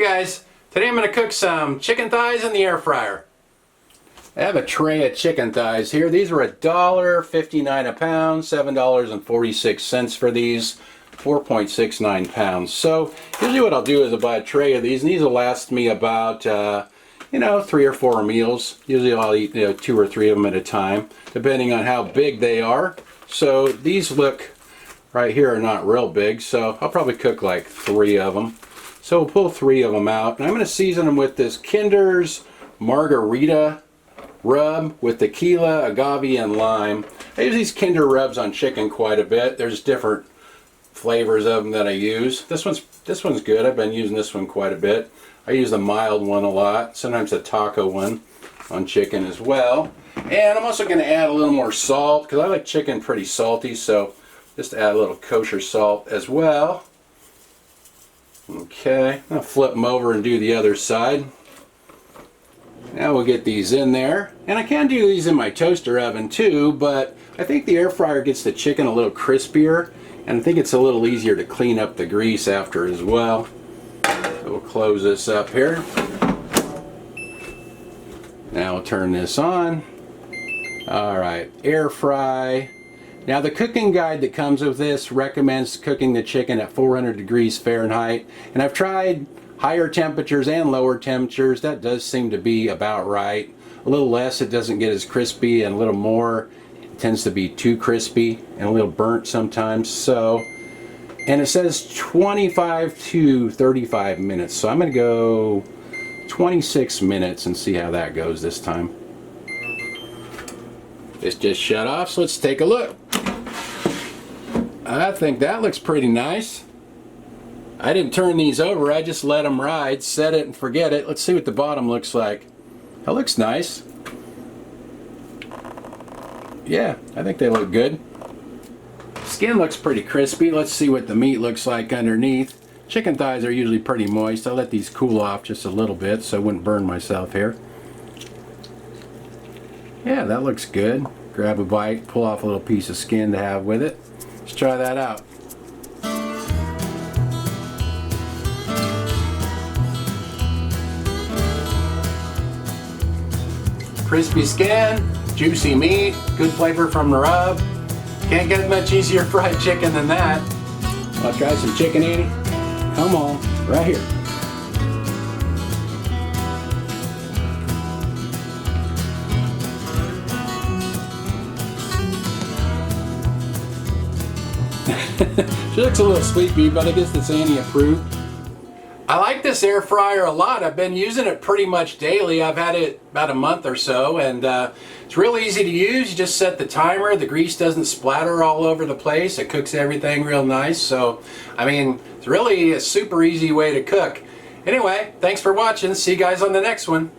Hey guys, today I'm going to cook some chicken thighs in the air fryer. I have a tray of chicken thighs here. These were $1.59 a pound, $7.46 for these, 4.69 pounds. So usually what I'll do is I'll buy a tray of these, and these will last me about 3 or 4 meals. Usually I'll eat 2 or 3 of them at a time, depending on how big they are. So these look right here are not real big, so I'll probably cook like 3 of them. So we'll pull 3 of them out, and I'm going to season them with this Kinder's Margarita rub with tequila, agave, and lime. I use these Kinder rubs on chicken quite a bit. There's different flavors of them that I use. This one's good. I've been using this one quite a bit. I use the mild one a lot, sometimes a taco one on chicken as well. And I'm also going to add a little more salt because I like chicken pretty salty, so just add a little kosher salt as well. Okay, I'll flip them over and do the other side. Now we'll get these in there. And I can do these in my toaster oven too, but I think the air fryer gets the chicken a little crispier, and I think it's a little easier to clean up the grease after as well. So we'll close this up here. Now we'll turn this on. Alright, air fry. Now the cooking guide that comes with this recommends cooking the chicken at 400 degrees Fahrenheit, and I've tried higher temperatures and lower temperatures. That does seem to be about right. A little less, it doesn't get as crispy, and a little more, it tends to be too crispy and a little burnt sometimes. So, and it says 25 to 35 minutes, so I'm going to go 26 minutes and see how that goes this time. This just shut off, so let's take a look. I think that looks pretty nice. I didn't turn these over, I just let them ride, set it and forget it. Let's see what the bottom looks like. That looks nice. Yeah, I think they look good. Skin looks pretty crispy. Let's see what the meat looks like underneath. Chicken thighs are usually pretty moist. I let these cool off just a little bit so I wouldn't burn myself here. Yeah, that looks good. Grab a bite, pull off a little piece of skin to have with it. Let's try that out. Crispy skin, juicy meat, good flavor from the rub. Can't get much easier fried chicken than that. Wanna try some chicken, Annie? Come on, right here. She looks a little sleepy, but I guess it's Annie approved. I like this air fryer a lot. I've been using it pretty much daily. I've had it about a month or so, and it's real easy to use. You just set the timer. The grease doesn't splatter all over the place. It cooks everything real nice. So, I mean, it's really a super easy way to cook. Anyway, thanks for watching. See you guys on the next one.